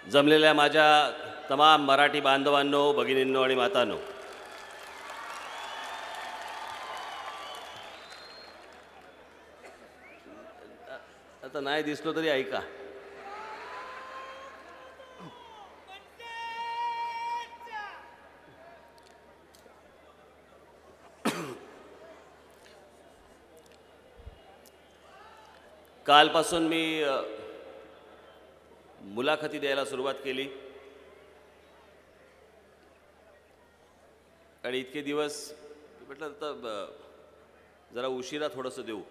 जमलेल्या माझ्या तमाम मराठी बांधवांनो, भगिनींनो आणि मातांनो, आता नाही दिसलो तरी ऐका. कालपासून मी मुलाखती द्यायला सुरुवात केली आणि इतके दिवस म्हटलं तर जरा उशिरा थोडंसं देऊ.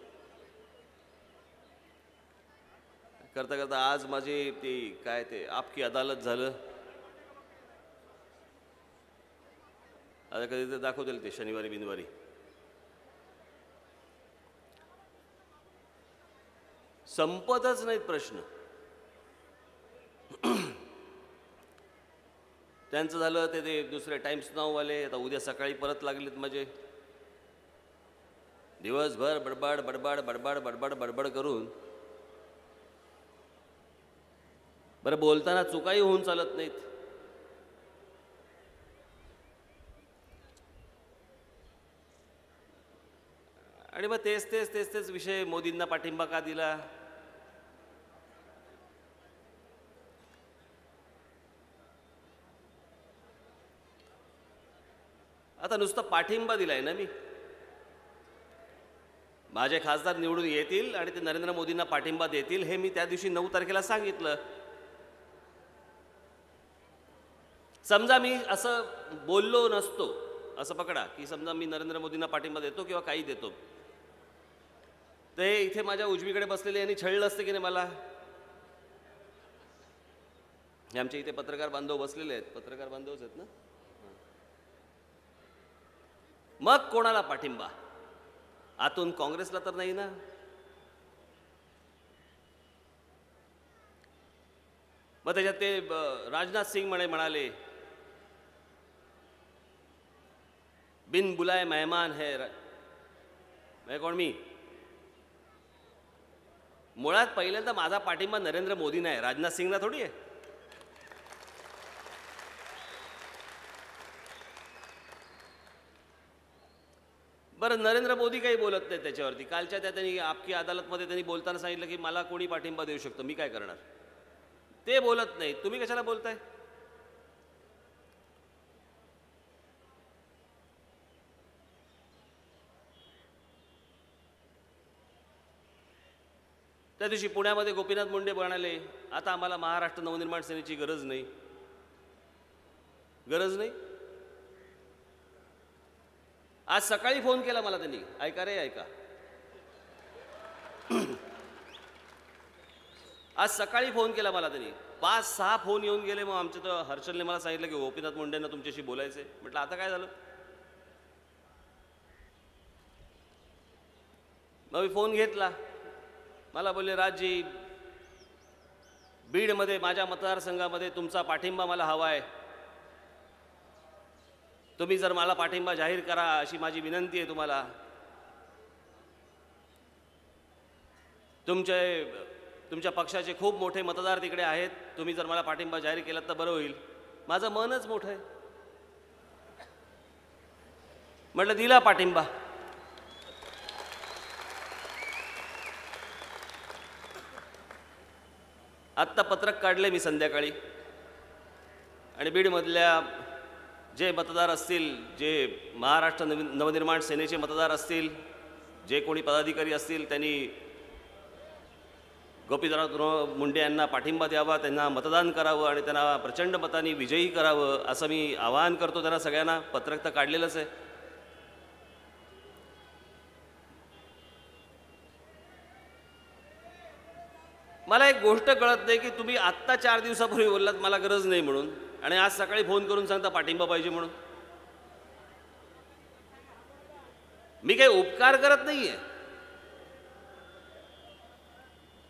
करता करता आज माझी ती काय ते आपकी अदालत झालं. आता कधी तर दाखवतील ते शनिवारी बिनवारी. संपतच नाहीत प्रश्न. त्यांचं झालं ते दुसरे टाइम्स नाववाले आता उद्या सकाळी परत लागलेत माझे. दिवसभर बडबड बडबड बडबड बडबड बडबड करून बरं बोलताना चुकाही होऊन चालत नाहीत. आणि मग तेच तेच तेच तेच विषय. मोदींना पाठिंबा का दिला? आता नुसतं पाठिंबा दिलाय ना मी. माझे खासदार निवडून येतील आणि ते नरेंद्र मोदींना पाठिंबा देतील हे मी त्या दिवशी 9 तारखेला सांगितलं. समजा मी असं बोललो नसतो, असं पकडा की समजा मी नरेंद्र मोदींना पाठिंबा देतो किंवा काही देतो, ते इथे माझ्या उजवीकडे बसलेले यांनी छळलं असतं की नाही मला. हे आमच्या इथे पत्रकार बांधव बसलेले आहेत. पत्रकार बांधवच आहेत ना. मग कोणाला पाठिंबा? आतून काँग्रेसला तर नाही ना. मग त्याच्यात ते राजनाथ सिंग म्हणाले बिन बुलाए मेहमान है. मैं कोण? मी मुळात पहिल्यांदा माझा पाठिंबा नरेंद्र मोदींना आहे, राजनाथ सिंगना थोडी आहे. बरं नरेंद्र मोदी काही बोलत नाही त्याच्यावरती. कालच्या त्यांनी आपकी अदालतमध्ये त्यांनी बोलताना सांगितलं की मला कोणी पाठिंबा देऊ शकतो, मी काय करणार. ते बोलत नाही, तुम्ही कशाला बोलताय? त्या दिवशी पुण्यामध्ये गोपीनाथ मुंडे म्हणाले आता आम्हाला महाराष्ट्र नवनिर्माण सेनेची गरज नाही. गरज नाही. आज सकाळी फोन केला मला त्यांनी. ऐका रे ऐका. आज सकाळी फोन केला मला त्यांनी. 5-6 फोन येऊन गेले. मग आमच्या तर हर्षलने मला सांगितलं की गोपीनाथ मुंडेंना तुमच्याशी बोलायचंय. म्हटलं आता काय झालं? मग मी फोन घेतला. मला बोलले राजजी बीडमध्ये माझ्या मतदारसंघामध्ये तुमचा पाठिंबा मला हवा आहे. तुम्ही जर मला पाठिंबा जाहीर करा अशी माझी विनंती आहे तुम्हाला. तुमच्या पक्षाचे खूप मोठे मतदार तिकडे आहेत. तुम्ही जर मला पाठिंबा जाहीर केला तर बरं होईल. माझं मनच मोठं आहे. म्हटलं दिला पाठिंबा. आत्ता पत्रक काढले मी संध्याकाळी आणि बीडमधल्या जे मतदार असतील, जे महाराष्ट्र नवनिर्माण सेनेचे मतदार असतील, जे कोणी पदाधिकारी असतील, त्यांनी गोपीनाथ मुंडे यांना पाठिंबा द्यावा, त्यांना मतदान करावं आणि त्यांना प्रचंड मतांनी विजयी करावं असं मी आवाहन करतो त्यांना सगळ्यांना. पत्रक तर काढलेलंच आहे. मला एक गोष्ट कळत नाही की तुम्ही आत्ता 4 दिवसापूर्वी बोललात मला गरज नाही म्हणून आणि आज सकाळी फोन करून सांगता पाठिंबा पाहिजे म्हणून. मी काही उपकार करत नाहीये,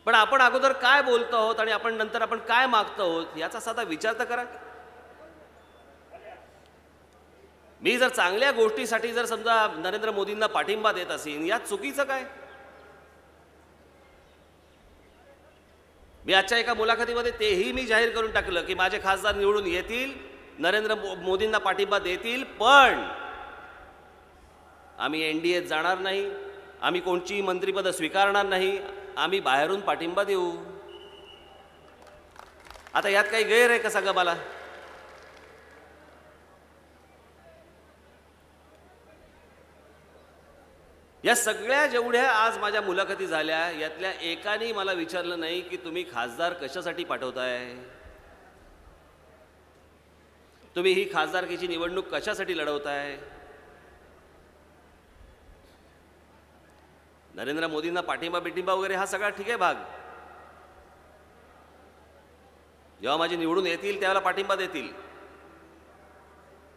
पण आपण अगोदर काय बोलतो आहोत आणि आपण नंतर आपण काय मागतो आहोत याचा साधा विचार तर करा. मी जर चांगल्या गोष्टीसाठी जर समजा नरेंद्र मोदींना पाठिंबा देत असेल यात चुकीचं काय? मी आजच्या एका मुलाखतीमध्ये तेही मी जाहीर करून टाकलं की माझे खासदार निवडून येतील, नरेंद्र मोदींना पाठिंबा देतील, पण आम्ही एनडीएत जाणार नाही, आम्ही कोणतीही मंत्रिपदं स्वीकारणार नाही, आम्ही बाहेरून पाठिंबा देऊ. आता यात काही गैर आहे का सांगा मला? या सगळ्या जेवढ्या आज माझ्या मुलाखती झाल्या यातल्या एकाने मला विचारलं नाही की तुम्ही खासदार कशासाठी पाठवताय, तुम्ही ही खासदारकीची निवडणूक कशासाठी लढवताय. नरेंद्र मोदींना पाठिंबा वगैरे हा सगळा ठीक आहे भाग, जेव्हा माझी निवडून येतील त्यावेळेला पाठिंबा देतील,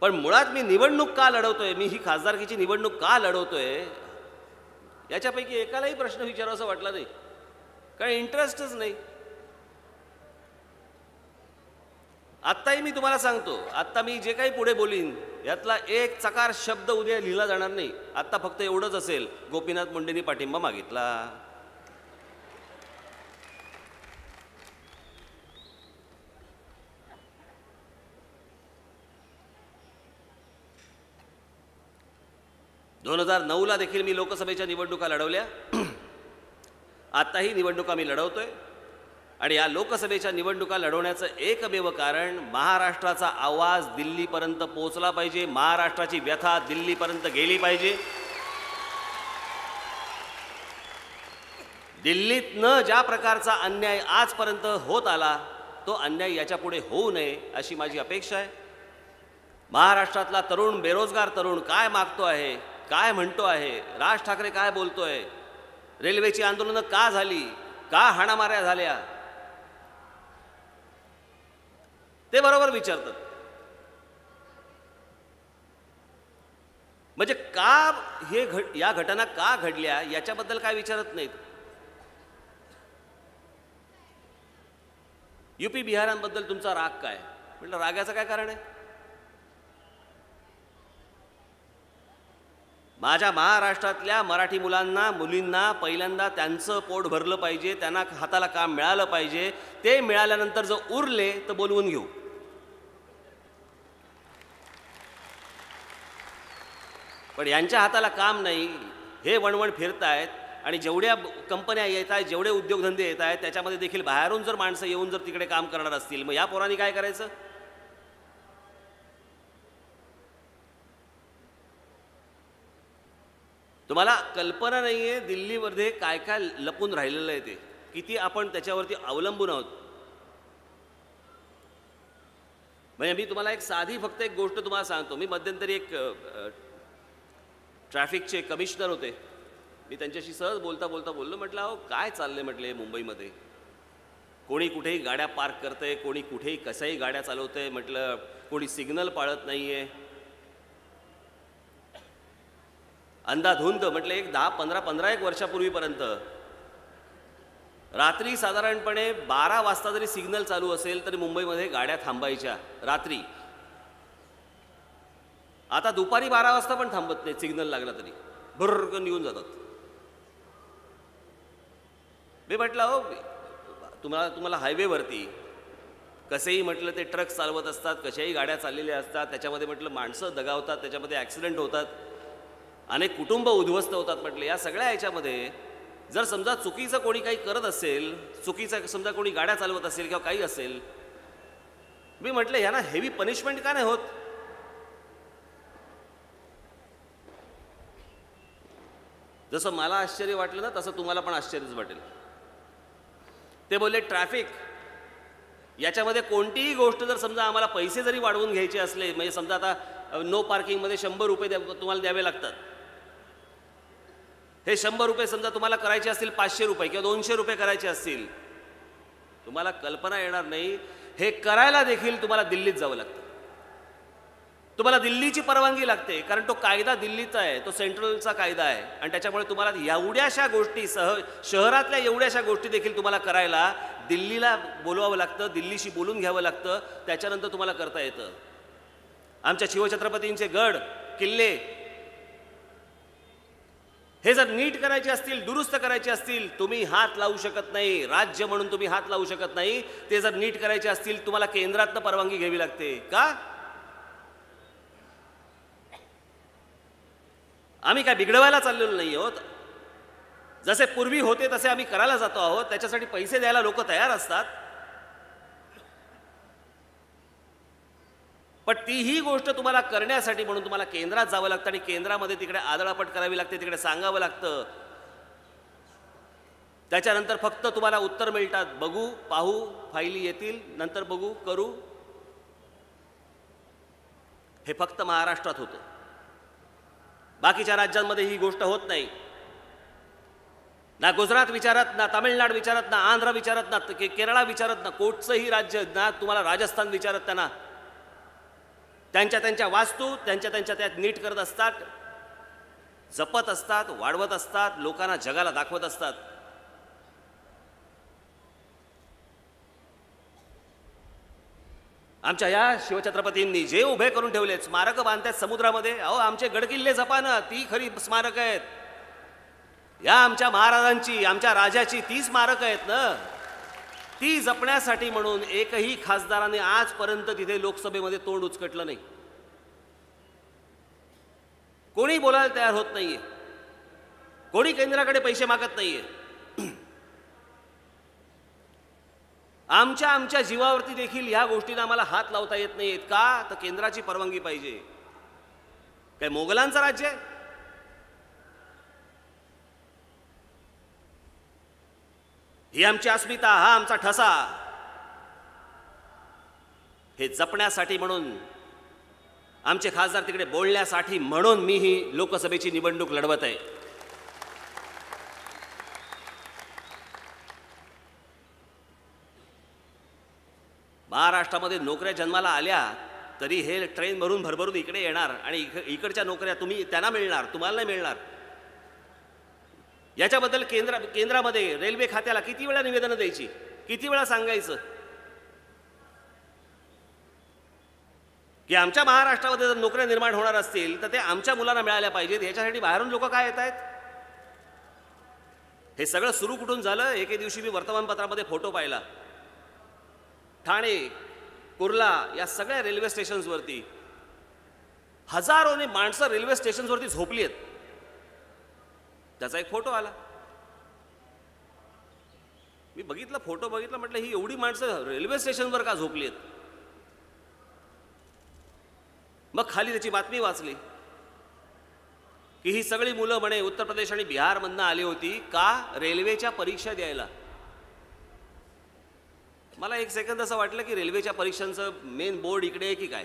पण मुळात मी निवडणूक का लढवतोय, मी ही खासदारकीची निवडणूक का लढवतोय याच्यापैकी एकालाही प्रश्न विचारावासा वाटला नाही, कारण इंटरेस्टच नाही. आत्ताही मी तुम्हाला सांगतो, आत्ता मी जे काही पुढे बोलीन यातला एक चकार शब्द उद्या लिहिला जाणार नाही. आत्ता फक्त एवढंच असेल, गोपीनाथ मुंडेंनी पाठिंबा मागितला. दोन 2009ला देखील मी लोकसभेच्या निवडणुका लढवल्या, आत्ताही निवडणुका मी लढवतोय. आणि या लोकसभेच्या निवडणुका लढवण्याचं एकमेव कारण महाराष्ट्राचा आवाज दिल्लीपर्यंत पोहोचला पाहिजे, महाराष्ट्राची व्यथा दिल्लीपर्यंत गेली पाहिजे. दिल्लीतनं ज्या प्रकारचा अन्याय आजपर्यंत होत आला तो अन्याय याच्यापुढे होऊ नये अशी माझी अपेक्षा आहे. महाराष्ट्रातला तरुण, बेरोजगार तरुण काय मागतो आहे, काय म्हणतो आहे, राज ठाकरे काय बोलतोय, रेल्वेची आंदोलनं का झाली, का हाणामाऱ्या झाल्या, ते बरोबर विचारतात. म्हणजे का या घटना का घडल्या याच्याबद्दल काय विचारत नाहीत. यूपी बिहारांबद्दल तुमचा राग काय, म्हटलं रागाचं काय कारण आहे. माझ्या महाराष्ट्रातल्या मराठी मुलांना, मुलींना पहिल्यांदा त्यांचं पोट भरलं पाहिजे, त्यांना हाताला काम मिळालं पाहिजे. ते मिळाल्यानंतर जर उरले तर बोलवून घेऊ. पण यांच्या हाताला काम नाही, हे वणवण फिरतायत. आणि जेवढ्या कंपन्या येत आहेत, जेवढे उद्योगधंदे येत आहेत, त्याच्यामध्ये देखील बाहेरून जर माणसं येऊन जर तिकडे काम करणार असतील, मग या पोरांनी काय करायचं. तुम्हाला कल्पना नाही आहे दिल्लीमध्ये काय काय लपून राहिलेलं आहे, ते किती आपण त्याच्यावरती अवलंबून आहोत. म्हणजे मी तुम्हाला एक साधी फक्त एक गोष्ट तुम्हाला सांगतो. मी मध्यंतरी एक ट्रॅफिकचे कमिशनर होते, मी त्यांच्याशी सहज बोलता बोललो, म्हटलं अहो काय चाललंय म्हटले मुंबईमध्ये, कोणी कुठेही गाड्या पार्क करतंय, कोणी कुठेही कशाही गाड्या चालवतंय, म्हटलं कोणी सिग्नल पाळत नाहीये, अंधाधुंद. म्हटलं एक 10-15 वर्षापूर्वीपर्यंत रात्री साधारणपणे 12 वाजता जरी सिग्नल चालू असेल तरी मुंबईमध्ये गाड्या थांबायच्या रात्री. आता दुपारी 12 वाजता पण थांबत नाही, सिग्नल लागला तरी भरकन निघून जातात. मी म्हटलं हो तुम्हाला हायवेवरती कसेही म्हटलं ते ट्रक चालवत असतात, कशाही गाड्या चाललेल्या असतात, त्याच्यामध्ये म्हटलं माणसं दगावतात, त्याच्यामध्ये ॲक्सिडेंट होतात, अनेक कुटुंब उद्ध्वस्त होतात. म्हटलं या सगळ्या याच्यामध्ये जर समजा चुकीचं कोणी काही करत असेल, चुकीचं समजा कोणी गाड्या चालवत असेल किंवा काही असेल, मी म्हटलं यांना हेवी पनिशमेंट का नाही होत. जसं मला आश्चर्य वाटलं ना तसं तुम्हाला पण आश्चर्यच वाटेल. ते बोलले ट्रॅफिक याच्यामध्ये कोणतीही गोष्ट जर समजा आम्हाला पैसे जरी वाढवून घ्यायचे असले, म्हणजे समजा आता नो पार्किंगमध्ये 100 रुपये तुम्हाला द्यावे लागतात, हे 100 रुपये समजा तुम्हाला करायचे असतील 500 रुपये किंवा 200 रुपये करायचे असतील, तुम्हाला कल्पना येणार नाही हे करायला देखील तुम्हाला दिल्लीत जावं लागतं. तुम्हाला दिल्लीची परवानगी लागते, कारण तो कायदा दिल्लीचा आहे, तो सेंट्रलचा कायदा आहे. आणि त्याच्यामुळे तुम्हाला एवढ्याशा गोष्टी शहरातल्या एवढ्याशा गोष्टी देखील तुम्हाला करायला दिल्लीला बोलवावं लागतं, दिल्लीशी बोलून घ्यावं लागतं, त्याच्यानंतर तुम्हाला करता येतं. आमच्या शिवछत्रपतींचे गड किल्ले हे जर नीट करायचे असतील, दुरुस्त करायचे असतील, तुम्ही हात लावू शकत नाही. राज्य म्हणून तुम्ही हात लावू शकत नाही. ते जर नीट करायचे असतील तुम्हाला केंद्रातनं परवानगी घ्यावी लागते. का? आम्ही काय बिघडवायला चाललेलो नाही आहोत. जसे पूर्वी होते तसे आम्ही करायला जातो आहोत. त्याच्यासाठी पैसे द्यायला लोक तयार असतात. पण तीही गोष्ट तुम्हाला करण्यासाठी म्हणून तुम्हाला केंद्रात जावं लागतं आणि केंद्रामध्ये तिकडे आदळापट करावी लागते, तिकडे सांगावं लागतं. त्याच्यानंतर फक्त तुम्हाला उत्तर मिळतात, बघू, पाहू, फायली येतील, नंतर बघू, करू. हे फक्त महाराष्ट्रात होतं. बाकीच्या राज्यांमध्ये ही गोष्ट होत नाही. ना गुजरात विचारत, ना तामिळनाड विचारत, ना आंध्र विचारत, ना केरळा विचारत, ना कोणचंही राज्य, ना तुम्हाला राजस्थान विचारत. त्यांना त्यांच्या वास्तू त्यांच्या त्यात नीट करत असतात, जपत असतात, वाढवत असतात, लोकांना जगाला दाखवत असतात. आमच्या या शिवछत्रपतींनी जे उभे करून ठेवले, स्मारक बांधतात समुद्रामध्ये. अहो, आमचे गडकिल्ले जपा ना, ती खरी स्मारक आहेत. या आमच्या महाराजांची, आमच्या राजाची ती स्मारक आहेत ना. ती जपण्यासाठी म्हणून एकही खासदाराने आजपर्यंत तिथे लोकसभेमध्ये तोंड उचकटलं नाही. कोणी बोलायला तयार होत नाहीये. कोणी केंद्राकडे पैसे मागत नाहीये. आमच्या जीवावरती देखील ह्या गोष्टींना आम्हाला हात लावता येत नाहीत. का? तर केंद्राची परवानगी पाहिजे. काय मोगलांचं राज्य आहे? ही आमची अस्मिता, हा आमचा ठसा. हे जपण्यासाठी म्हणून, आमचे खासदार तिकडे बोलण्यासाठी म्हणून मी ही लोकसभेची निवडणूक लढवत आहे. महाराष्ट्रामध्ये नोकऱ्या जन्माला आल्या तरी हे ट्रेन भरभरून इकडे येणार आणि इकडच्या नोकऱ्या त्यांना मिळणार, तुम्हाला नाही मिळणार. याच्याबद्दल केंद्रामध्ये रेल्वे खात्याला किती वेळा निवेदनं द्यायची, किती वेळा सांगायचं की आमच्या महाराष्ट्रामध्ये जर नोकऱ्या निर्माण होणार असतील तर ते आमच्या मुलांना मिळाल्या पाहिजेत. याच्यासाठी बाहेरून लोक काय येत आहेत? हे सगळं सुरू कुठून झालं? एके दिवशी मी वर्तमानपत्रामध्ये फोटो पाहिला. ठाणे, कुर्ला या सगळ्या रेल्वे स्टेशन्सवरती हजारोने माणसं रेल्वे स्टेशन्सवरती झोपली आहेत. त्याचा एक फोटो आला. मी बघितला, फोटो बघितला, म्हटलं ही एवढी माणसं रेल्वे स्टेशनवर का झोपली आहेत? मग खाली त्याची बातमी वाचली की ही सगळी मुलं म्हणे उत्तर प्रदेश आणि बिहारमधनं आली होती. का? रेल्वेच्या परीक्षा द्यायला. मला एक सेकंद असं वाटलं की रेल्वेच्या परीक्षांचं मेन बोर्ड इकडे आहे की काय.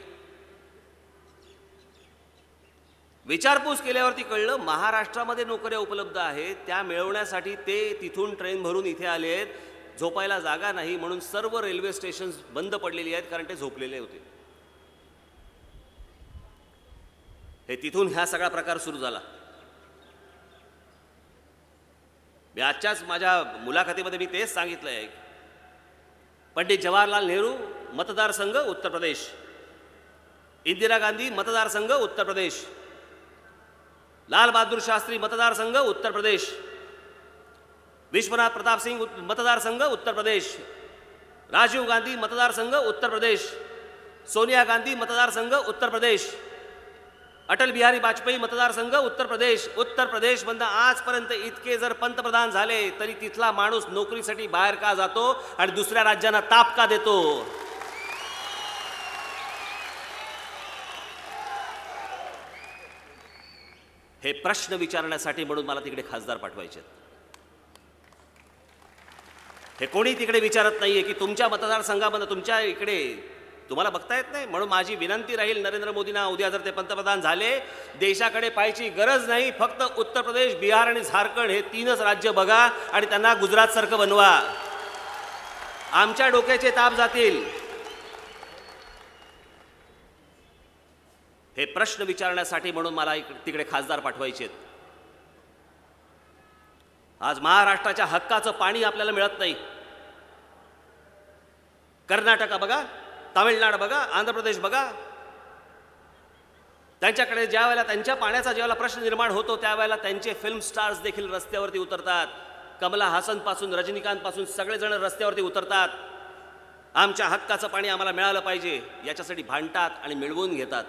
विचारपूस केल्यावरती कळलं महाराष्ट्रामध्ये नोकऱ्या उपलब्ध आहेत. त्या मिळवण्यासाठी ते तिथून ट्रेन भरून इथे आले आहेत. झोपायला जागा नाही म्हणून सर्व रेल्वे स्टेशन्स बंद पडलेली आहेत कारण ते झोपलेले होते. हे तिथून हा सगळा प्रकार सुरू झाला. मी आजच्याच माझ्या मुलाखतीमध्ये मी तेच सांगितलं आहे. पंडित जवाहरलाल नेहरू मतदारसंघ उत्तर प्रदेश, इंदिरा गांधी मतदारसंघ उत्तर प्रदेश, लाल बहादूर शास्त्री मतदारसंघ उत्तर प्रदेश, विश्वनाथ प्रताप सिंह मतदारसंघ उत्तर प्रदेश, राजीव गांधी मतदारसंघ उत्तर प्रदेश, सोनिया गांधी मतदारसंघ उत्तर प्रदेश, अटल बिहारी वाजपेयी मतदारसंघ उत्तर प्रदेश. उत्तर प्रदेशमधनं आजपर्यंत इतके जर पंतप्रधान झाले तरी तिथला माणूस नोकरीसाठी बाहेर का जातो आणि दुसऱ्या राज्यांना ताप का देतो? हे प्रश्न विचारण्यासाठी म्हणून मला तिकडे खासदार पाठवायचे. हे कोणी तिकडे विचारत नाहीये की तुमच्या मतदारसंघामध्ये, तुमच्या इकडे तुम्हाला बघता येत नाही. म्हणून माझी विनंती राहील नरेंद्र मोदींना, उद्या जर ते पंतप्रधान झाले, देशाकडे पाहायची गरज नाही. फक्त उत्तर प्रदेश, बिहार आणि झारखंड हे तीनच राज्य बघा आणि त्यांना गुजरातसारखं बनवा. आमच्या डोक्याचे ताप जातील. हे प्रश्न विचारण्यासाठी म्हणून मला तिकडे खासदार पाठवायचे. आज महाराष्ट्राच्या हक्काचं पाणी आपल्याला मिळत नाही. कर्नाटक बघा, तामिळनाड बघा, आंध्र प्रदेश बघा, त्यांच्याकडे ज्या वेळेला त्यांच्या पाण्याचा ज्यावेळेला प्रश्न निर्माण होतो त्यावेळेला त्यांचे फिल्म स्टार्स देखील रस्त्यावरती उतरतात. कमला हासनपासून रजनीकांतपासून सगळेजण रस्त्यावरती उतरतात. आमच्या हक्काचं पाणी आम्हाला मिळालं पाहिजे याच्यासाठी भांडतात आणि मिळवून घेतात.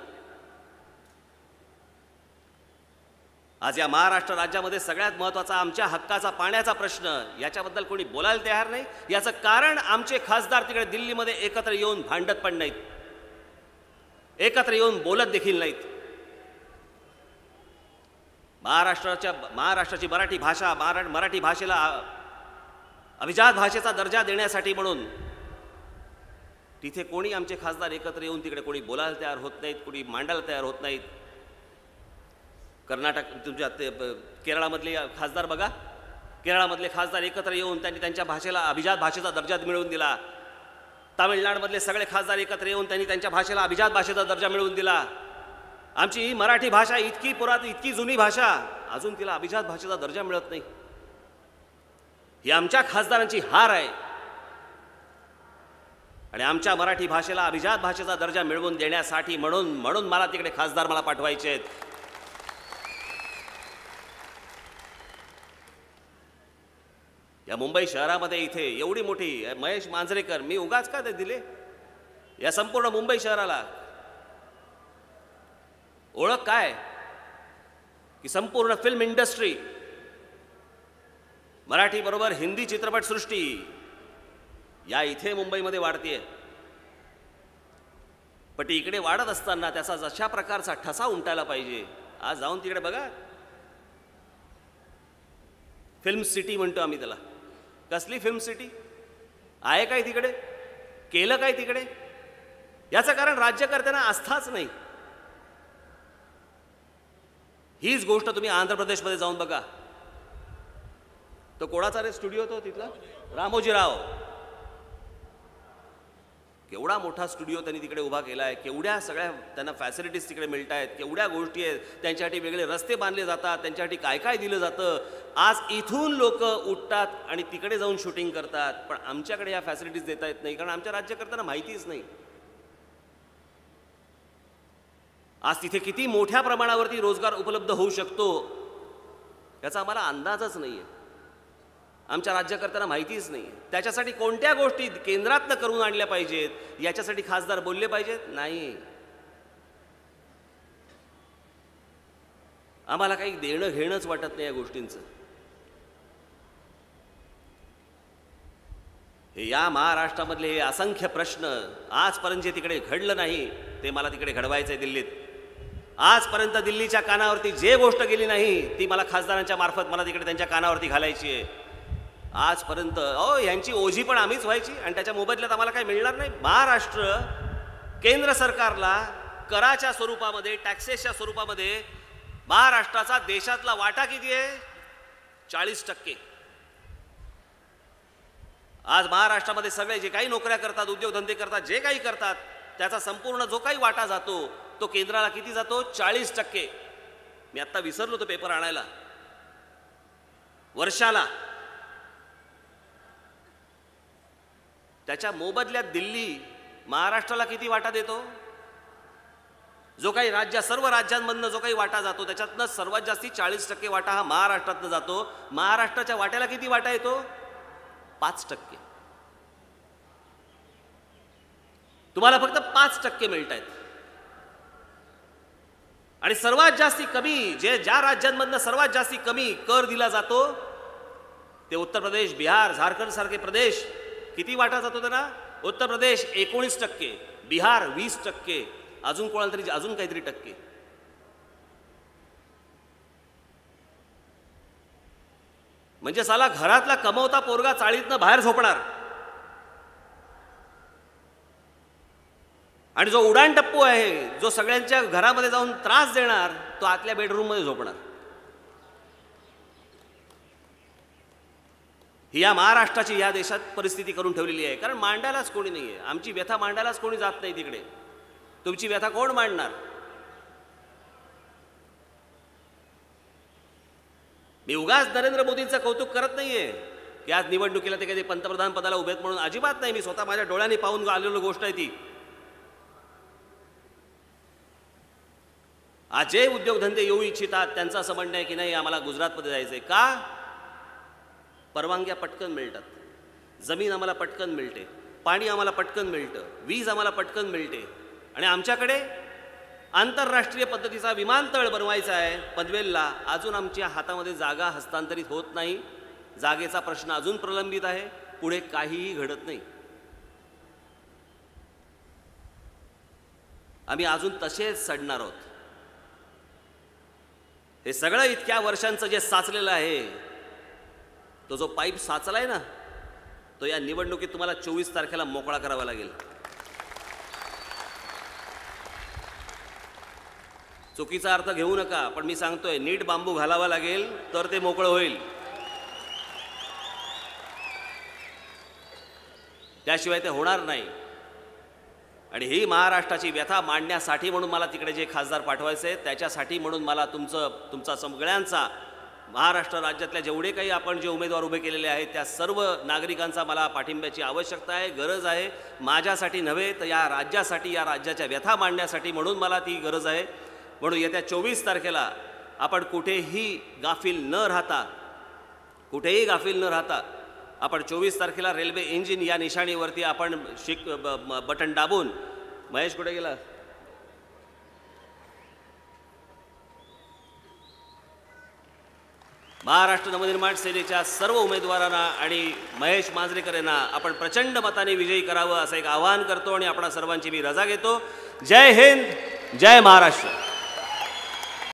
आज या महाराष्ट्र राज्यामध्ये सगळ्यात महत्त्वाचा आमच्या हक्काचा पाण्याचा प्रश्न याच्याबद्दल कोणी बोलायला तयार नाही. याचं कारण आमचे खासदार तिकडे दिल्लीमध्ये एकत्र येऊन भांडत पण नाहीत, एकत्र येऊन बोलत देखील नाहीत. महाराष्ट्राची मराठी भाषा मराठी भाषेला अभिजात भाषेचा दर्जा देण्यासाठी म्हणून तिथे कोणी आमचे खासदार एकत्र येऊन तिकडे कोणी बोलायला तयार होत नाहीत, कोणी मांडायला तयार होत नाहीत. कर्नाटक तुमच्या केरळामधले खासदार बघा, केरळामधले खासदार एकत्र येऊन त्यांनी त्यांच्या भाषेला अभिजात भाषेचा दर्जा मिळवून दिला. तामिळनाडूमधले सगळे खासदार एकत्र येऊन त्यांनी त्यांच्या भाषेला अभिजात भाषेचा दर्जा मिळवून दिला. आमची ही मराठी भाषा इतकी पुरातन इतकी जुनी भाषा अजून तिला अभिजात भाषेचा दर्जा मिळत नाही. ही आमच्या खासदारांची हार आहे आणि आमच्या मराठी भाषेला अभिजात भाषेचा दर्जा मिळवून देण्यासाठी म्हणून मला तिकडे खासदार मला पाठवायचे आहेत. या मुंबई शहरामध्ये इथे एवढी मोठी महेश मांजरेकर मी उगाच का ते दिले या संपूर्ण मुंबई शहराला ओळख काय की संपूर्ण फिल्म इंडस्ट्री मराठी बरोबर हिंदी चित्रपटसृष्टी या इथे मुंबईमध्ये वाढतीये. पण ती इकडे वाढत असताना त्याचा जशा प्रकारचा ठसा उमटायला पाहिजे. आज जाऊन तिकडे बघा, फिल्म सिटी म्हणतो आम्ही त्याला. कसली फिल्म सिटी आहे काय तिकडे, केलं काय तिकडे? याचं कारण राज्यकर्त्यांना आस्थाच नाही. हीच गोष्ट तुम्ही आंध्र प्रदेशमध्ये जाऊन बघा. तो कोणाचा रे स्टुडिओ तो तिथला, रामोजीराव. केवढा मोठा स्टुडिओ त्यांनी तिकडे उभा केला आहे, केवढ्या सगळ्या त्यांना फॅसिलिटीज तिकडे मिळत आहेत, केवढ्या गोष्टी आहेत. त्यांच्यासाठी वेगळे रस्ते बांधले जातात, त्यांच्यासाठी काय काय दिलं जातं. आज इथून लोक उठतात आणि तिकडे जाऊन शूटिंग करतात. पण आमच्याकडे या फॅसिलिटीज देता येत नाही कारण आमच्या राज्यकर्त्यांना माहितीच नाही. आज तिथे किती मोठ्या प्रमाणावरती रोजगार उपलब्ध होऊ शकतो याचा आम्हाला अंदाजच नाही आहे. आमच्या राज्यकर्त्यांना माहितीच नाही. त्याच्यासाठी कोणत्या गोष्टी केंद्रातनं करून आणल्या पाहिजेत याच्यासाठी खासदार बोलले पाहिजेत नाही. आम्हाला काही देणं घेणंच वाटत नाही या गोष्टींचं. हे या महाराष्ट्रामधले हे असंख्य प्रश्न आजपर्यंत जे तिकडे घडलं नाही ते मला तिकडे घडवायचं आहे दिल्लीत. आजपर्यंत दिल्लीच्या कानावरती जे गोष्ट गेली नाही ती मला खासदारांच्या मार्फत मला तिकडे त्यांच्या कानावरती घालायची आहे. आजपर्यंत यांची ओझी पण आम्हीच व्हायची आणि त्याच्या मोबदल्यात आम्हाला काही मिळणार नाही. महाराष्ट्र केंद्र सरकारला कराच्या स्वरूपामध्ये टॅक्सेसच्या स्वरूपामध्ये महाराष्ट्राचा देशातला वाटा किती आहे? 40%. आज महाराष्ट्रामध्ये सगळे जे काही नोकऱ्या करतात, उद्योगधंदे करतात, जे काही करतात त्याचा संपूर्ण जो काही वाटा जातो तो केंद्राला किती जातो? 40%. मी आत्ता विसरलो तो पेपर आणायला. वर्षाला त्याच्या मोबदल्यात दिल्ली महाराष्ट्राला किती वाटा देतो? जो काही सर्व राज्यांमधनं जो काही वाटा जातो त्याच्यातनं सर्वात जास्ती 40% वाटा हा महाराष्ट्रातनं जातो. महाराष्ट्राच्या वाट्याला किती वाटा येतो? 5%. तुम्हाला फक्त 5% मिळत आहेत. आणि सर्वात जास्ती कमी ज्या राज्यांमधनं सर्वात जास्ती कमी कर दिला जातो ते उत्तर प्रदेश, बिहार, झारखंड सारखे प्रदेश. किती वाटा जातो त्यांना? उत्तर प्रदेश 19%, बिहार 20%, अजून कोणाला तरी अजून काहीतरी टक्के. म्हणजे साला घरातला कमवता पोरगा चाळीतनं बाहेर झोपणार आणि जो उडाण टप्पू आहे, जो सगळ्यांच्या घरामध्ये जाऊन त्रास देणार, तो आतल्या बेडरूममध्ये झोपणार. ही या महाराष्ट्राची या देशात परिस्थिती करून ठेवलेली आहे. कारण मांडायलाच कोणी नाही आहे. आमची व्यथा मांडायलाच कोणी जात नाही तिकडे. तुमची व्यथा कोण मांडणार? मी उगाच नरेंद्र मोदींचं कौतुक करत नाहीये की आज निवडणुकीला ते कधी पंतप्रधान पदाला उभेत म्हणून. अजिबात नाही. मी स्वतः माझ्या डोळ्यांनी पाहून आलेली गोष्ट आहे ती. आज जे उद्योगधंदे येऊ इच्छितात त्यांचं असं म्हणणं आहे की नाही आम्हाला गुजरातमध्ये जायचं आहे. का? परवानग्या पटकन मिळतात, जमीन आम्हाला पटकन मिळते, पाणी आम्हाला पटकन मिळतं, वीज आम्हाला पटकन मिळते. आणि आमच्याकडे आंतरराष्ट्रीय पद्धतीचा विमानतळ बनवायचा आहे पनवेलला, अजून आमच्या हातामध्ये जागा हस्तांतरित होत नाही. जागेचा प्रश्न अजून प्रलंबित आहे. पुढे काहीही घडत नाही. आम्ही अजून तसेच सडणार आहोत. हे सगळं इतक्या वर्षांचं जे साचलेलं आहे, तो जो पाईप साचलाय ना, तो या निवडणुकीत तुम्हाला 24 तारखेला मोकळा करावा लागेल. चुकीचा अर्थ घेऊ नका, पण मी सांगतोय नीट बांबू घालावा लागेल तर ते मोकळं होईल, त्याशिवाय ते होणार नाही. आणि ही महाराष्ट्राची व्यथा मांडण्यासाठी म्हणून मला तिकडे जे खासदार पाठवायचे आहेत, त्याच्यासाठी म्हणून मला तुमचा सगळ्यांचा, महाराष्ट्र राज्यातल्या जेवढे काही आपण जे उमेदवार उभे केलेले आहेत त्या सर्व नागरिकांचा मला पाठिंब्याची आवश्यकता आहे, गरज आहे. माझ्यासाठी नव्हे तर या राज्यासाठी, या राज्याच्या व्यथा मांडण्यासाठी म्हणून मला ती गरज आहे. म्हणून येत्या 24 तारखेला आपण कुठेही गाफील न राहता आपण 24 तारखेला रेल्वे इंजिन या निशाणीवरती आपण बटन दाबून, महेश कुठे गेला, महाराष्ट्र नवनिर्माण सेनेच्या सर्व उमेदवारांना आणि महेश मांजरेकर यांना आपण प्रचंड मताने विजयी करावं असं एक आवाहन करतो आणि आपणा सर्वांची मी रजा घेतो. जय हिंद, जय महाराष्ट्र.